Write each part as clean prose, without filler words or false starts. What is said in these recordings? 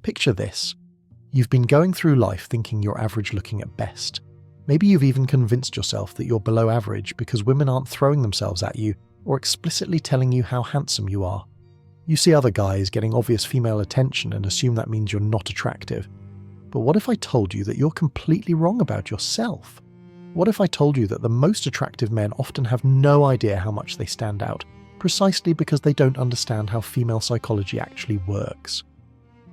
Picture this. You've been going through life thinking you're average looking at best. Maybe you've even convinced yourself that you're below average because women aren't throwing themselves at you or explicitly telling you how handsome you are. You see other guys getting obvious female attention and assume that means you're not attractive. But what if I told you that you're completely wrong about yourself? What if I told you that the most attractive men often have no idea how much they stand out, precisely because they don't understand how female psychology actually works?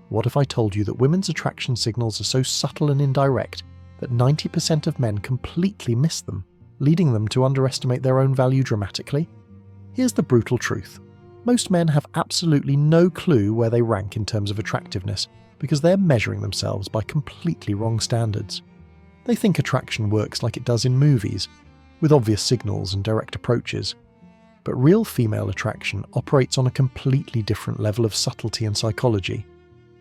What if I told you that women's attraction signals are so subtle and indirect that 90% of men completely miss them, leading them to underestimate their own value dramatically? Here's the brutal truth. Most men have absolutely no clue where they rank in terms of attractiveness because they're measuring themselves by completely wrong standards. They think attraction works like it does in movies, with obvious signals and direct approaches. But real female attraction operates on a completely different level of subtlety and psychology.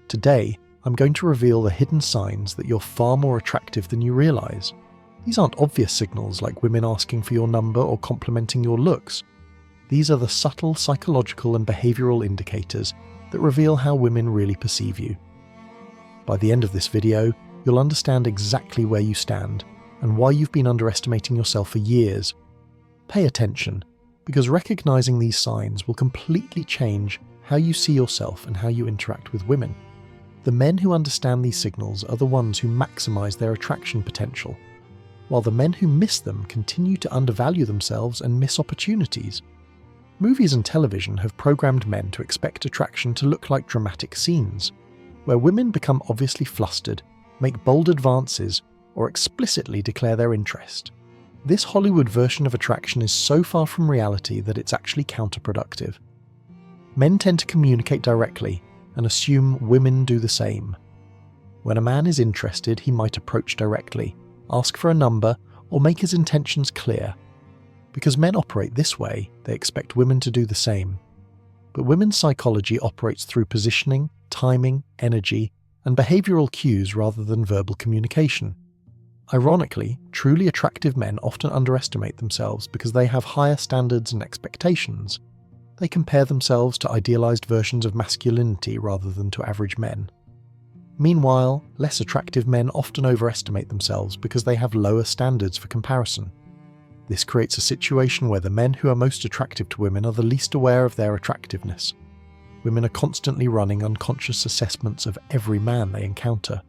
Today, I'm going to reveal the hidden signs that you're far more attractive than you realise. These aren't obvious signals like women asking for your number or complimenting your looks. These are the subtle psychological and behavioural indicators that reveal how women really perceive you. By the end of this video, you'll understand exactly where you stand and why you've been underestimating yourself for years. Pay attention, because recognising these signs will completely change how you see yourself and how you interact with women. The men who understand these signals are the ones who maximise their attraction potential, while the men who miss them continue to undervalue themselves and miss opportunities. Movies and television have programmed men to expect attraction to look like dramatic scenes, where women become obviously flustered, make bold advances, or explicitly declare their interest. This Hollywood version of attraction is so far from reality that it's actually counterproductive. Men tend to communicate directly and assume women do the same. When a man is interested, he might approach directly, ask for a number, or make his intentions clear. Because men operate this way, they expect women to do the same. But women's psychology operates through positioning, timing, energy, and behavioural cues rather than verbal communication. Ironically, truly attractive men often underestimate themselves because they have higher standards and expectations. They compare themselves to idealised versions of masculinity rather than to average men. Meanwhile, less attractive men often overestimate themselves because they have lower standards for comparison. This creates a situation where the men who are most attractive to women are the least aware of their attractiveness. Women are constantly running unconscious assessments of every man they encounter.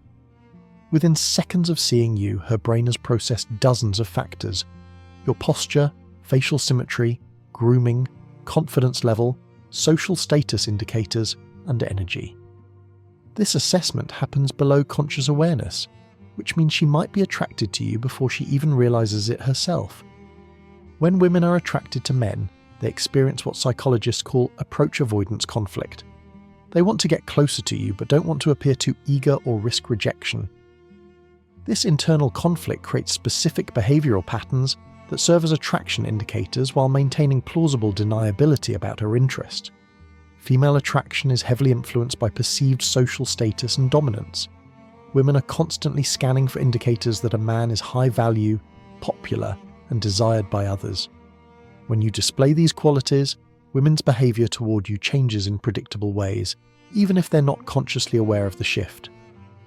Within seconds of seeing you, her brain has processed dozens of factors: your posture, facial symmetry, grooming, confidence level, social status indicators, and energy. This assessment happens below conscious awareness, which means she might be attracted to you before she even realises it herself. When women are attracted to men, they experience what psychologists call approach avoidance conflict. They want to get closer to you but don't want to appear too eager or risk rejection. This internal conflict creates specific behavioural patterns that serve as attraction indicators while maintaining plausible deniability about her interest. Female attraction is heavily influenced by perceived social status and dominance. Women are constantly scanning for indicators that a man is high value, popular, and desired by others. When you display these qualities, women's behaviour toward you changes in predictable ways, even if they're not consciously aware of the shift.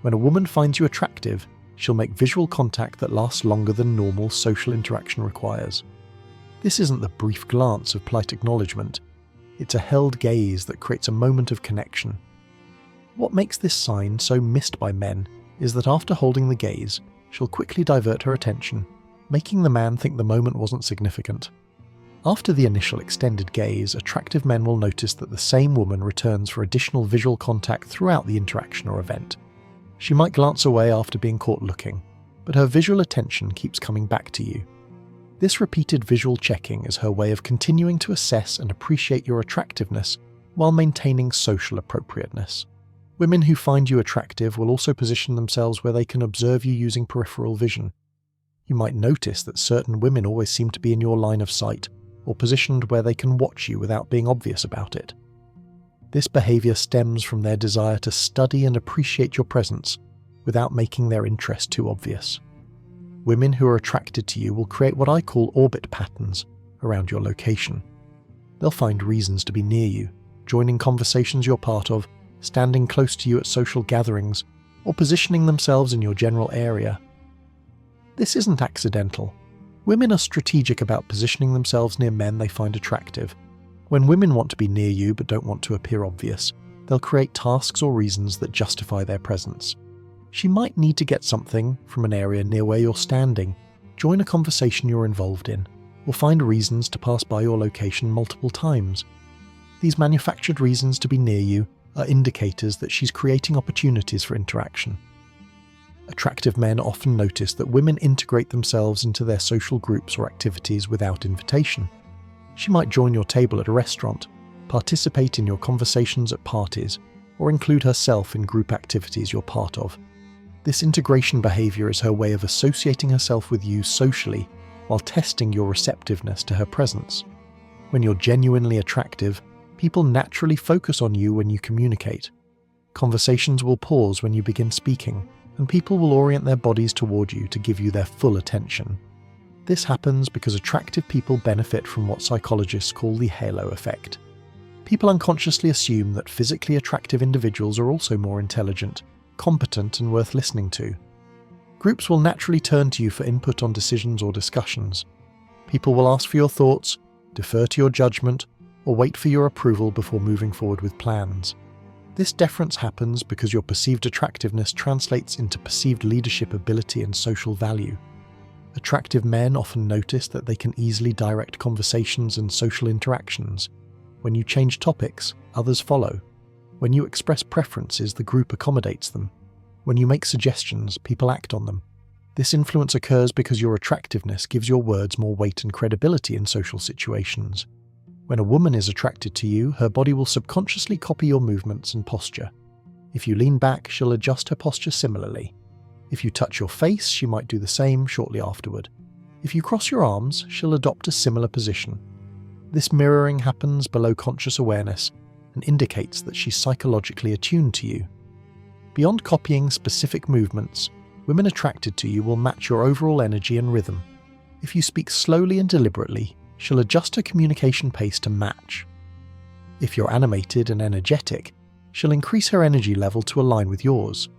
When a woman finds you attractive, she'll make visual contact that lasts longer than normal social interaction requires. This isn't the brief glance of polite acknowledgement. It's a held gaze that creates a moment of connection. What makes this sign so missed by men is that after holding the gaze, she'll quickly divert her attention, making the man think the moment wasn't significant. After the initial extended gaze, attractive men will notice that the same woman returns for additional visual contact throughout the interaction or event. She might glance away after being caught looking, but her visual attention keeps coming back to you. This repeated visual checking is her way of continuing to assess and appreciate your attractiveness while maintaining social appropriateness. Women who find you attractive will also position themselves where they can observe you using peripheral vision. You might notice that certain women always seem to be in your line of sight, or positioned where they can watch you without being obvious about it. This behaviour stems from their desire to study and appreciate your presence without making their interest too obvious. Women who are attracted to you will create what I call orbit patterns around your location. They'll find reasons to be near you, joining conversations you're part of, standing close to you at social gatherings, or positioning themselves in your general area. This isn't accidental. Women are strategic about positioning themselves near men they find attractive. When women want to be near you but don't want to appear obvious, they'll create tasks or reasons that justify their presence. She might need to get something from an area near where you're standing, join a conversation you're involved in, or find reasons to pass by your location multiple times. These manufactured reasons to be near you are indicators that she's creating opportunities for interaction. Attractive men often notice that women integrate themselves into their social groups or activities without invitation. She might join your table at a restaurant, participate in your conversations at parties, or include herself in group activities you're part of. This integration behavior is her way of associating herself with you socially while testing your receptiveness to her presence. When you're genuinely attractive, people naturally focus on you when you communicate. Conversations will pause when you begin speaking, and people will orient their bodies toward you to give you their full attention. This happens because attractive people benefit from what psychologists call the halo effect. People unconsciously assume that physically attractive individuals are also more intelligent, competent, and worth listening to. Groups will naturally turn to you for input on decisions or discussions. People will ask for your thoughts, defer to your judgment, or wait for your approval before moving forward with plans. This deference happens because your perceived attractiveness translates into perceived leadership ability and social value. Attractive men often notice that they can easily direct conversations and social interactions. When you change topics, others follow. When you express preferences, the group accommodates them. When you make suggestions, people act on them. This influence occurs because your attractiveness gives your words more weight and credibility in social situations. When a woman is attracted to you, her body will subconsciously copy your movements and posture. If you lean back, she'll adjust her posture similarly. If you touch your face, she might do the same shortly afterward. If you cross your arms, she'll adopt a similar position. This mirroring happens below conscious awareness and indicates that she's psychologically attuned to you. Beyond copying specific movements, women attracted to you will match your overall energy and rhythm. If you speak slowly and deliberately, she'll adjust her communication pace to match. If you're animated and energetic, she'll increase her energy level to align with yours.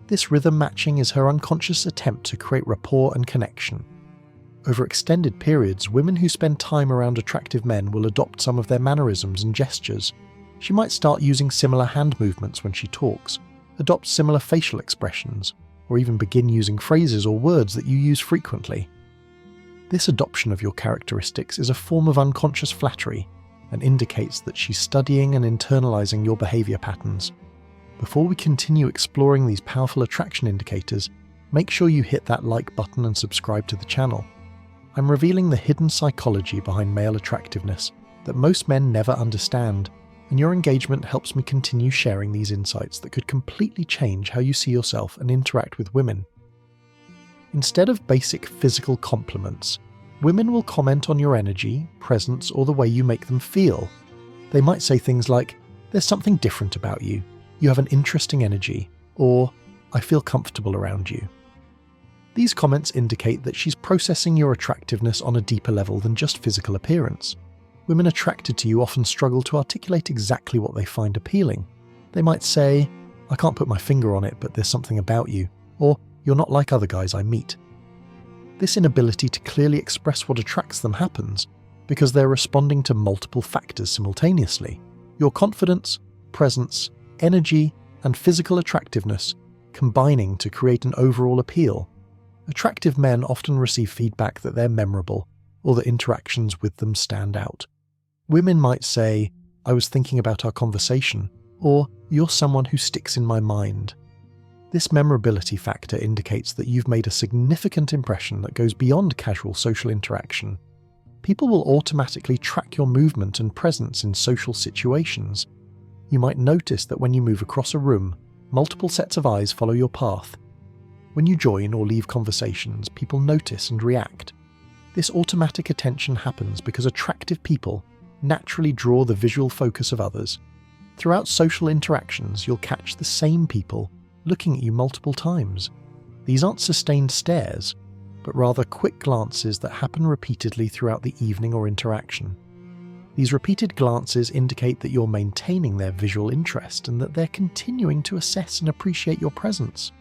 This rhythm matching is her unconscious attempt to create rapport and connection. Over extended periods, women who spend time around attractive men will adopt some of their mannerisms and gestures. She might start using similar hand movements when she talks, adopt similar facial expressions, or even begin using phrases or words that you use frequently. This adoption of your characteristics is a form of unconscious flattery and indicates that she's studying and internalizing your behavior patterns. Before we continue exploring these powerful attraction indicators, make sure you hit that like button and subscribe to the channel. I'm revealing the hidden psychology behind male attractiveness that most men never understand, and your engagement helps me continue sharing these insights that could completely change how you see yourself and interact with women. Instead of basic physical compliments, women will comment on your energy, presence, or the way you make them feel. They might say things like, "There's something different about you," "You have an interesting energy," or "I feel comfortable around you." These comments indicate that she's processing your attractiveness on a deeper level than just physical appearance. Women attracted to you often struggle to articulate exactly what they find appealing. They might say, "I can't put my finger on it, but there's something about you," or "You're not like other guys I meet." This inability to clearly express what attracts them happens because they're responding to multiple factors simultaneously. Your confidence, presence, energy, and physical attractiveness combining to create an overall appeal. Attractive men often receive feedback that they're memorable or that interactions with them stand out. Women might say, "I was thinking about our conversation," or "You're someone who sticks in my mind." This memorability factor indicates that you've made a significant impression that goes beyond casual social interaction. People will automatically track your movement and presence in social situations. You might notice that when you move across a room, multiple sets of eyes follow your path. When you join or leave conversations, people notice and react. This automatic attention happens because attractive people naturally draw the visual focus of others. Throughout social interactions, you'll catch the same people looking at you multiple times. These aren't sustained stares, but rather quick glances that happen repeatedly throughout the evening or interaction. These repeated glances indicate that you're maintaining their visual interest and that they're continuing to assess and appreciate your presence.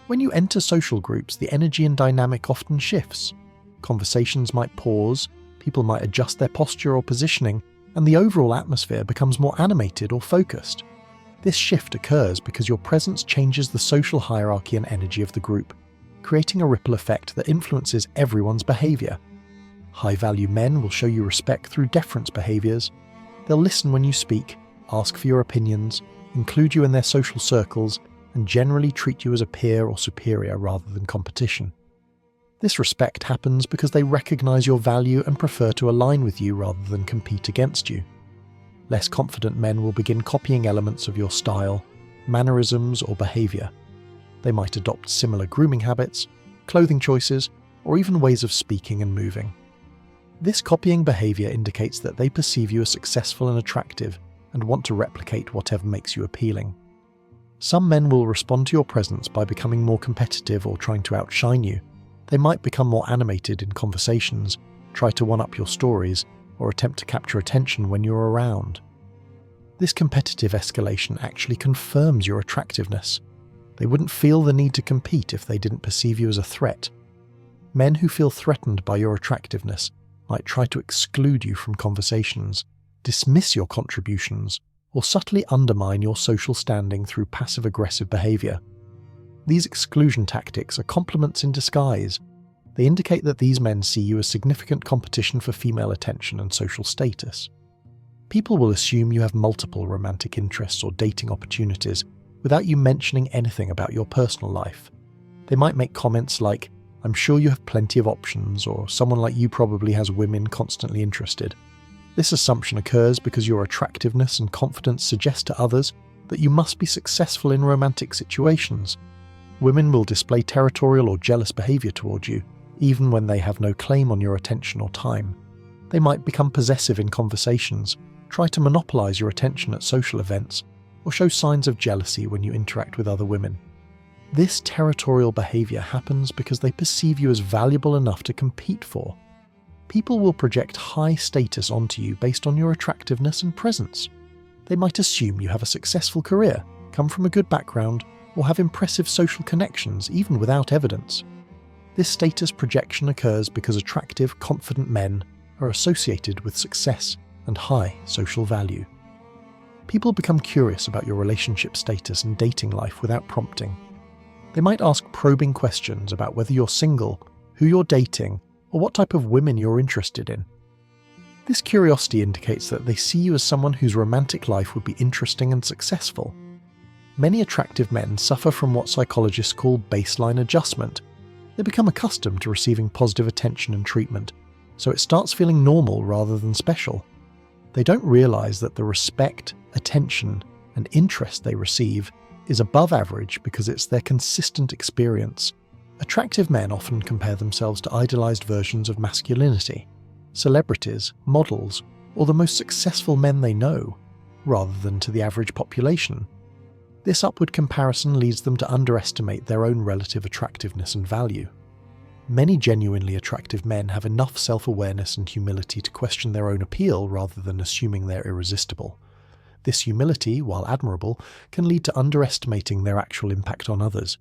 When you enter social groups, the energy and dynamic often shifts. Conversations might pause, people might adjust their posture or positioning, and the overall atmosphere becomes more animated or focused. This shift occurs because your presence changes the social hierarchy and energy of the group, creating a ripple effect that influences everyone's behavior. High-value men will show you respect through deference behaviors. They'll listen when you speak, ask for your opinions, include you in their social circles, and generally treat you as a peer or superior rather than competition. This respect happens because they recognize your value and prefer to align with you rather than compete against you. Less confident men will begin copying elements of your style, mannerisms, or behavior. They might adopt similar grooming habits, clothing choices, or even ways of speaking and moving. This copying behavior indicates that they perceive you as successful and attractive and want to replicate whatever makes you appealing. Some men will respond to your presence by becoming more competitive or trying to outshine you. They might become more animated in conversations, try to one-up your stories, or attempt to capture attention when you're around. This competitive escalation actually confirms your attractiveness. They wouldn't feel the need to compete if they didn't perceive you as a threat. Men who feel threatened by your attractiveness might try to exclude you from conversations, dismiss your contributions, or subtly undermine your social standing through passive-aggressive behavior. These exclusion tactics are compliments in disguise. They indicate that these men see you as significant competition for female attention and social status. People will assume you have multiple romantic interests or dating opportunities without you mentioning anything about your personal life. They might make comments like, "I'm sure you have plenty of options," or "someone like you probably has women constantly interested." This assumption occurs because your attractiveness and confidence suggest to others that you must be successful in romantic situations. Women will display territorial or jealous behavior towards you, even when they have no claim on your attention or time. They might become possessive in conversations, try to monopolize your attention at social events, or show signs of jealousy when you interact with other women. This territorial behavior happens because they perceive you as valuable enough to compete for. People will project high status onto you based on your attractiveness and presence. They might assume you have a successful career, come from a good background, or have impressive social connections even without evidence. This status projection occurs because attractive, confident men are associated with success and high social value. People become curious about your relationship status and dating life without prompting. They might ask probing questions about whether you're single, who you're dating, or what type of women you're interested in. This curiosity indicates that they see you as someone whose romantic life would be interesting and successful. Many attractive men suffer from what psychologists call baseline adjustment. They become accustomed to receiving positive attention and treatment, so it starts feeling normal rather than special. They don't realize that the respect, attention, and interest they receive is above average because it's their consistent experience. Attractive men often compare themselves to idolized versions of masculinity, celebrities, models, or the most successful men they know, rather than to the average population. This upward comparison leads them to underestimate their own relative attractiveness and value. Many genuinely attractive men have enough self-awareness and humility to question their own appeal rather than assuming they're irresistible. This humility, while admirable, can lead to underestimating their actual impact on others.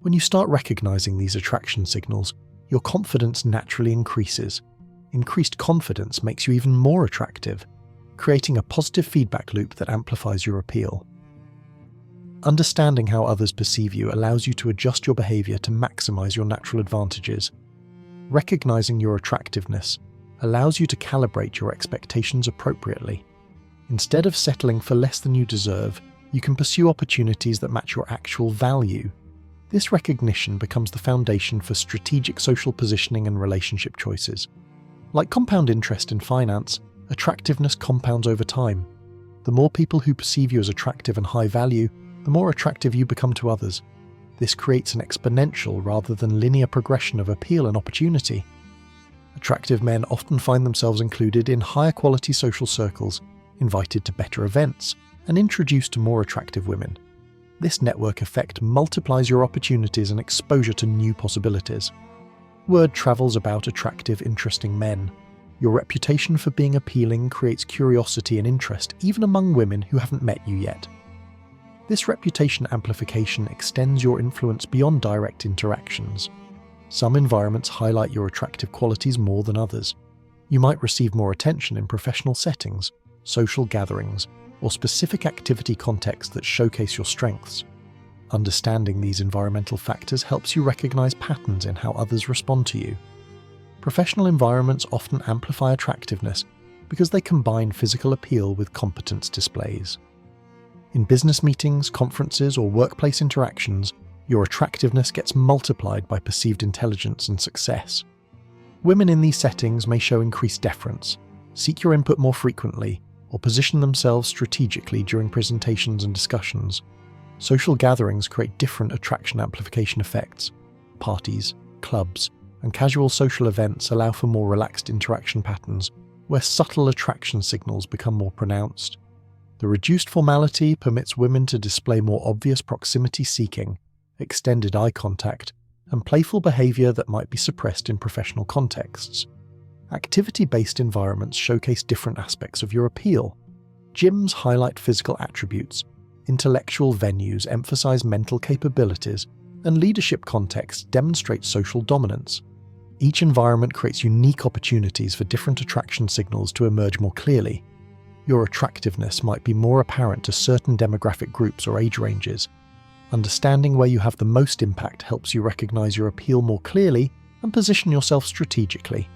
When you start recognizing these attraction signals, your confidence naturally increases. Increased confidence makes you even more attractive, creating a positive feedback loop that amplifies your appeal. Understanding how others perceive you allows you to adjust your behavior to maximize your natural advantages. Recognizing your attractiveness allows you to calibrate your expectations appropriately. Instead of settling for less than you deserve, you can pursue opportunities that match your actual value. This recognition becomes the foundation for strategic social positioning and relationship choices. Like compound interest in finance, attractiveness compounds over time. The more people who perceive you as attractive and high value, the more attractive you become to others. This creates an exponential rather than linear progression of appeal and opportunity. Attractive men often find themselves included in higher quality social circles, invited to better events, and introduced to more attractive women. This network effect multiplies your opportunities and exposure to new possibilities. Word travels about attractive, interesting men. Your reputation for being appealing creates curiosity and interest even among women who haven't met you yet. This reputation amplification extends your influence beyond direct interactions. Some environments highlight your attractive qualities more than others. You might receive more attention in professional settings, social gatherings, or specific activity contexts that showcase your strengths. Understanding these environmental factors helps you recognize patterns in how others respond to you. Professional environments often amplify attractiveness because they combine physical appeal with competence displays. In business meetings, conferences, or workplace interactions, your attractiveness gets multiplied by perceived intelligence and success. Women in these settings may show increased deference, seek your input more frequently, or position themselves strategically during presentations and discussions. Social gatherings create different attraction amplification effects. Parties, clubs, and casual social events allow for more relaxed interaction patterns, where subtle attraction signals become more pronounced. The reduced formality permits women to display more obvious proximity seeking, extended eye contact, and playful behavior that might be suppressed in professional contexts. Activity-based environments showcase different aspects of your appeal. Gyms highlight physical attributes, intellectual venues emphasize mental capabilities, and leadership contexts demonstrate social dominance. Each environment creates unique opportunities for different attraction signals to emerge more clearly. Your attractiveness might be more apparent to certain demographic groups or age ranges. Understanding where you have the most impact helps you recognize your appeal more clearly and position yourself strategically.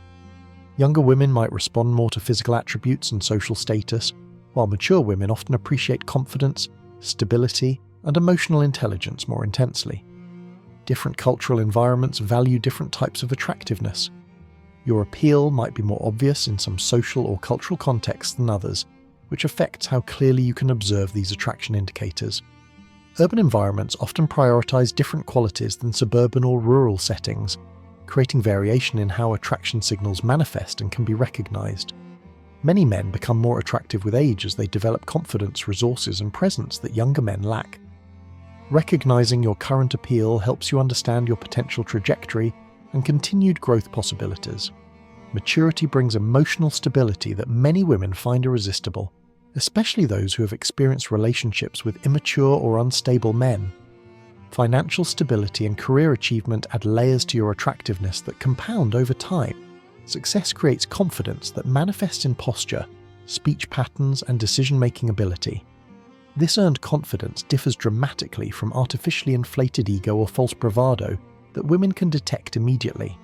Younger women might respond more to physical attributes and social status, while mature women often appreciate confidence, stability, and emotional intelligence more intensely. Different cultural environments value different types of attractiveness. Your appeal might be more obvious in some social or cultural contexts than others, which affects how clearly you can observe these attraction indicators. Urban environments often prioritize different qualities than suburban or rural settings, creating variation in how attraction signals manifest and can be recognized. Many men become more attractive with age as they develop confidence, resources, and presence that younger men lack. Recognizing your current appeal helps you understand your potential trajectory and continued growth possibilities. Maturity brings emotional stability that many women find irresistible, especially those who have experienced relationships with immature or unstable men. Financial stability and career achievement add layers to your attractiveness that compound over time. Success creates confidence that manifests in posture, speech patterns, and decision-making ability. This earned confidence differs dramatically from artificially inflated ego or false bravado that women can detect immediately.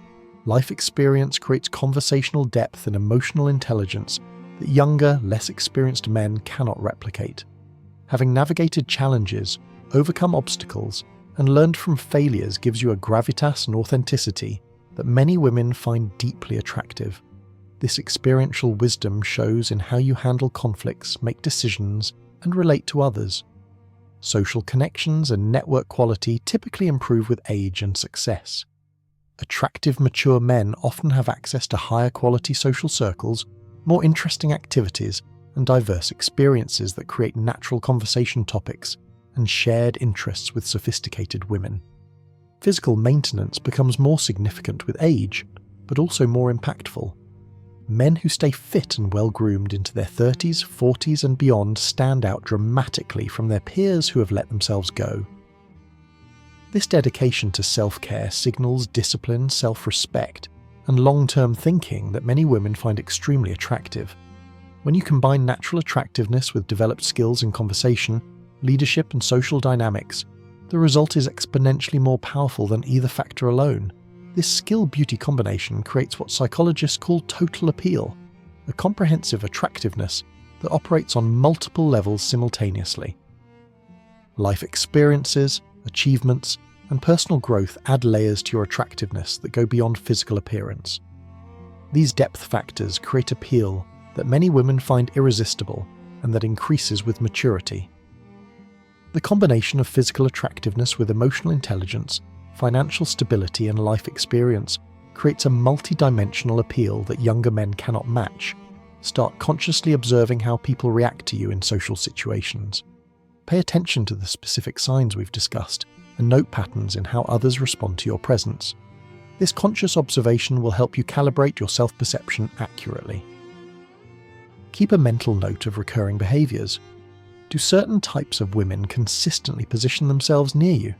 Life experience creates conversational depth and emotional intelligence that younger, less experienced men cannot replicate. Having navigated challenges, overcome obstacles, and learned from failures gives you a gravitas and authenticity that many women find deeply attractive. This experiential wisdom shows in how you handle conflicts, make decisions, and relate to others. Social connections and network quality typically improve with age and success. Attractive, mature men often have access to higher quality social circles, more interesting activities, and diverse experiences that create natural conversation topics and shared interests with sophisticated women. Physical maintenance becomes more significant with age, but also more impactful. Men who stay fit and well-groomed into their 30s, 40s, and beyond stand out dramatically from their peers who have let themselves go. This dedication to self-care signals discipline, self-respect, and long-term thinking that many women find extremely attractive. When you combine natural attractiveness with developed skills in conversation, leadership, and social dynamics, the result is exponentially more powerful than either factor alone. This skill-beauty combination creates what psychologists call total appeal, a comprehensive attractiveness that operates on multiple levels simultaneously. Life experiences, achievements, and personal growth add layers to your attractiveness that go beyond physical appearance. These depth factors create appeal that many women find irresistible and that increases with maturity. The combination of physical attractiveness with emotional intelligence, financial stability, and life experience creates a multi-dimensional appeal that younger men cannot match. Start consciously observing how people react to you in social situations. Pay attention to the specific signs we've discussed and note patterns in how others respond to your presence. This conscious observation will help you calibrate your self-perception accurately. Keep a mental note of recurring behaviours. Do certain types of women consistently position themselves near you?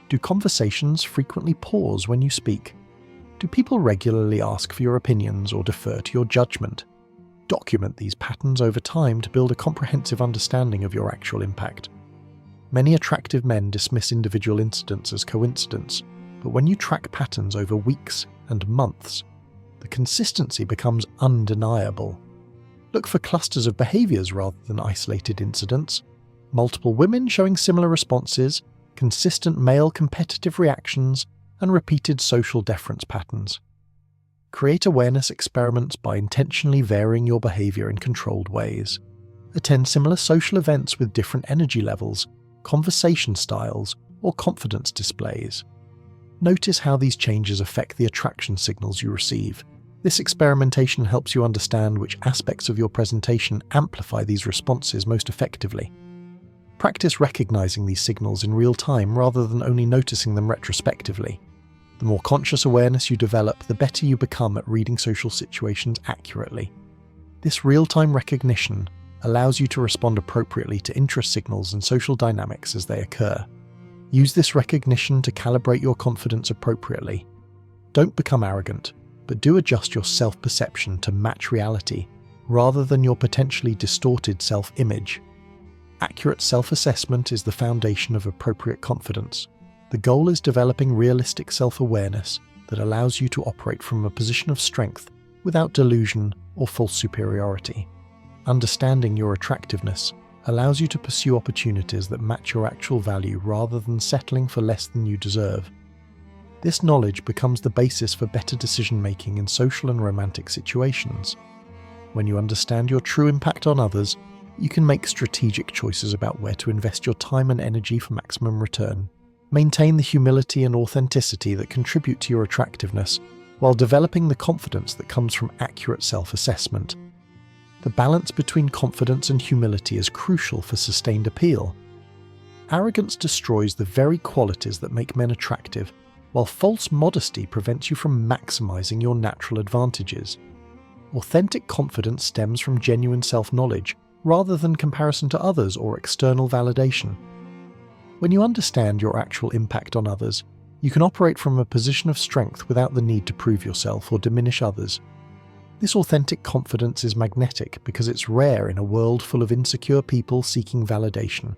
Do conversations frequently pause when you speak? Do people regularly ask for your opinions or defer to your judgment? Document these patterns over time to build a comprehensive understanding of your actual impact. Many attractive men dismiss individual incidents as coincidence, but when you track patterns over weeks and months, the consistency becomes undeniable. Look for clusters of behaviours rather than isolated incidents. Multiple women showing similar responses, consistent male competitive reactions, and repeated social deference patterns. Create awareness experiments by intentionally varying your behaviour in controlled ways. Attend similar social events with different energy levels, conversation styles, or confidence displays. Notice how these changes affect the attraction signals you receive. This experimentation helps you understand which aspects of your presentation amplify these responses most effectively. Practice recognizing these signals in real time rather than only noticing them retrospectively. The more conscious awareness you develop, the better you become at reading social situations accurately. This real-time recognition allows you to respond appropriately to interest signals and social dynamics as they occur. Use this recognition to calibrate your confidence appropriately. Don't become arrogant, but do adjust your self-perception to match reality, rather than your potentially distorted self-image. Accurate self-assessment is the foundation of appropriate confidence. The goal is developing realistic self-awareness that allows you to operate from a position of strength without delusion or false superiority. Understanding your attractiveness allows you to pursue opportunities that match your actual value rather than settling for less than you deserve. This knowledge becomes the basis for better decision-making in social and romantic situations. When you understand your true impact on others, you can make strategic choices about where to invest your time and energy for maximum return. Maintain the humility and authenticity that contribute to your attractiveness, while developing the confidence that comes from accurate self-assessment. The balance between confidence and humility is crucial for sustained appeal. Arrogance destroys the very qualities that make men attractive, while false modesty prevents you from maximizing your natural advantages. Authentic confidence stems from genuine self-knowledge, rather than comparison to others or external validation. When you understand your actual impact on others, you can operate from a position of strength without the need to prove yourself or diminish others. This authentic confidence is magnetic because it's rare in a world full of insecure people seeking validation.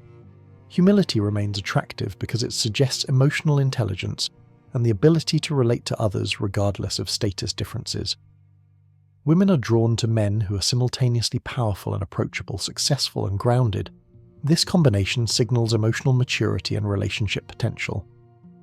Humility remains attractive because it suggests emotional intelligence and the ability to relate to others regardless of status differences. Women are drawn to men who are simultaneously powerful and approachable, successful and grounded. This combination signals emotional maturity and relationship potential.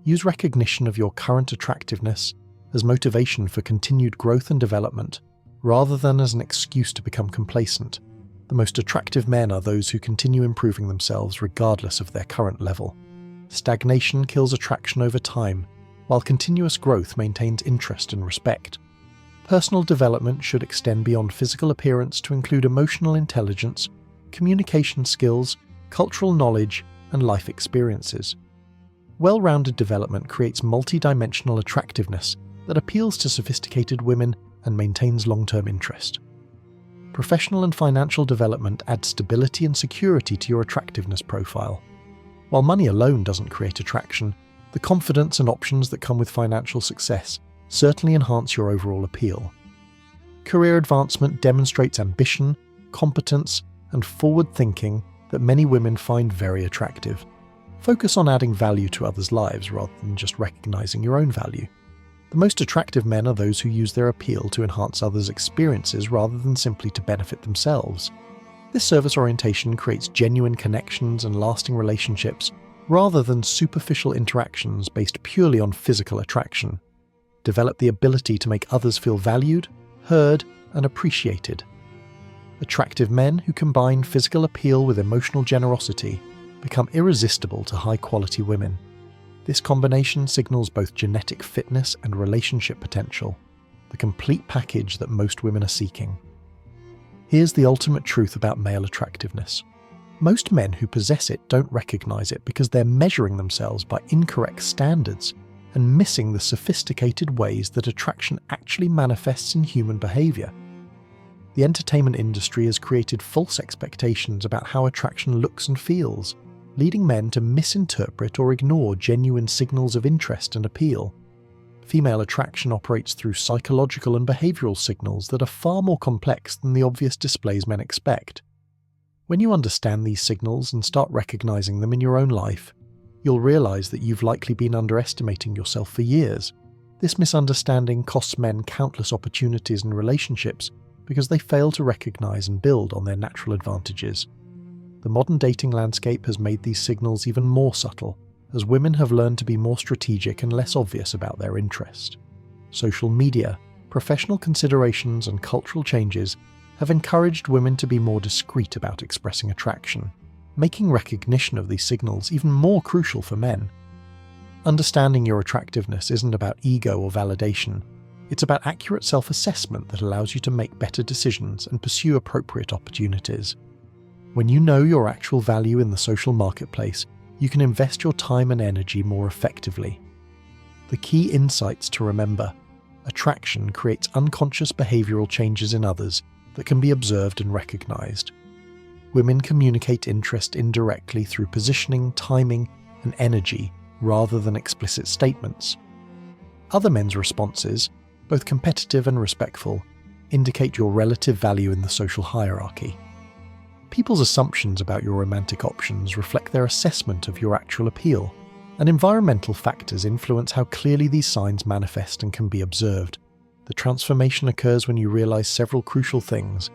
Use recognition of your current attractiveness as motivation for continued growth and development, rather than as an excuse to become complacent. The most attractive men are those who continue improving themselves regardless of their current level. Stagnation kills attraction over time, while continuous growth maintains interest and respect. Personal development should extend beyond physical appearance to include emotional intelligence, communication skills, cultural knowledge, and life experiences. Well-rounded development creates multi-dimensional attractiveness that appeals to sophisticated women and maintains long-term interest. Professional and financial development add stability and security to your attractiveness profile. While money alone doesn't create attraction, the confidence and options that come with financial success certainly enhance your overall appeal. Career advancement demonstrates ambition, competence, and forward thinking that many women find very attractive. Focus on adding value to others' lives rather than just recognizing your own value. The most attractive men are those who use their appeal to enhance others' experiences rather than simply to benefit themselves. This service orientation creates genuine connections and lasting relationships rather than superficial interactions based purely on physical attraction. Develop the ability to make others feel valued, heard, and appreciated. Attractive men who combine physical appeal with emotional generosity become irresistible to high-quality women. This combination signals both genetic fitness and relationship potential, the complete package that most women are seeking. Here's the ultimate truth about male attractiveness. Most men who possess it don't recognize it because they're measuring themselves by incorrect standards. and missing the sophisticated ways that attraction actually manifests in human behavior. The entertainment industry has created false expectations about how attraction looks and feels, leading men to misinterpret or ignore genuine signals of interest and appeal. Female attraction operates through psychological and behavioral signals that are far more complex than the obvious displays men expect. When you understand these signals and start recognizing them in your own life, you'll realize that you've likely been underestimating yourself for years. This misunderstanding costs men countless opportunities and relationships because they fail to recognize and build on their natural advantages. The modern dating landscape has made these signals even more subtle, as women have learned to be more strategic and less obvious about their interest. Social media, professional considerations, and cultural changes have encouraged women to be more discreet about expressing attraction, making recognition of these signals even more crucial for men. Understanding your attractiveness isn't about ego or validation. It's about accurate self-assessment that allows you to make better decisions and pursue appropriate opportunities. When you know your actual value in the social marketplace, you can invest your time and energy more effectively. The key insights to remember: attraction creates unconscious behavioral changes in others that can be observed and recognized. Women communicate interest indirectly through positioning, timing, and energy rather than explicit statements. Other men's responses, both competitive and respectful, indicate your relative value in the social hierarchy. People's assumptions about your romantic options reflect their assessment of your actual appeal, and environmental factors influence how clearly these signs manifest and can be observed. The transformation occurs when you realize several crucial things.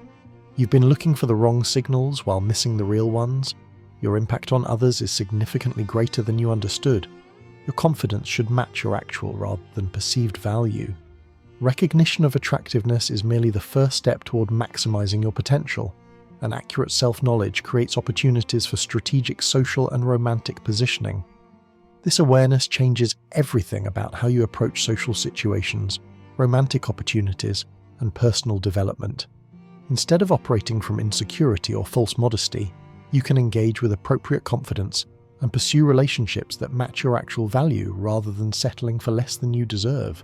You've been looking for the wrong signals while missing the real ones. Your impact on others is significantly greater than you understood. Your confidence should match your actual rather than perceived value. Recognition of attractiveness is merely the first step toward maximizing your potential. And accurate self-knowledge creates opportunities for strategic social and romantic positioning. This awareness changes everything about how you approach social situations, romantic opportunities, and personal development. Instead of operating from insecurity or false modesty, you can engage with appropriate confidence and pursue relationships that match your actual value rather than settling for less than you deserve.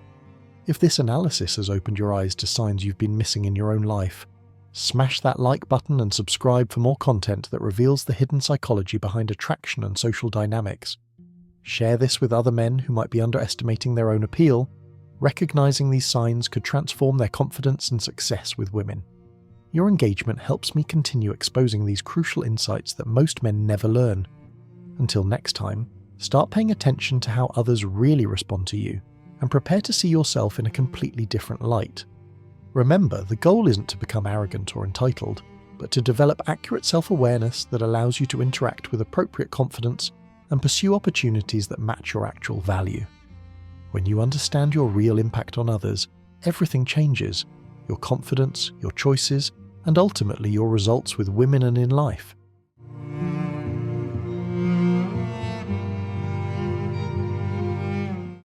If this analysis has opened your eyes to signs you've been missing in your own life, smash that like button and subscribe for more content that reveals the hidden psychology behind attraction and social dynamics. Share this with other men who might be underestimating their own appeal. Recognizing these signs could transform their confidence and success with women. Your engagement helps me continue exposing these crucial insights that most men never learn. Until next time, start paying attention to how others really respond to you, and prepare to see yourself in a completely different light. Remember, the goal isn't to become arrogant or entitled, but to develop accurate self-awareness that allows you to interact with appropriate confidence and pursue opportunities that match your actual value. When you understand your real impact on others, everything changes: your confidence, your choices, and ultimately your results with women and in life.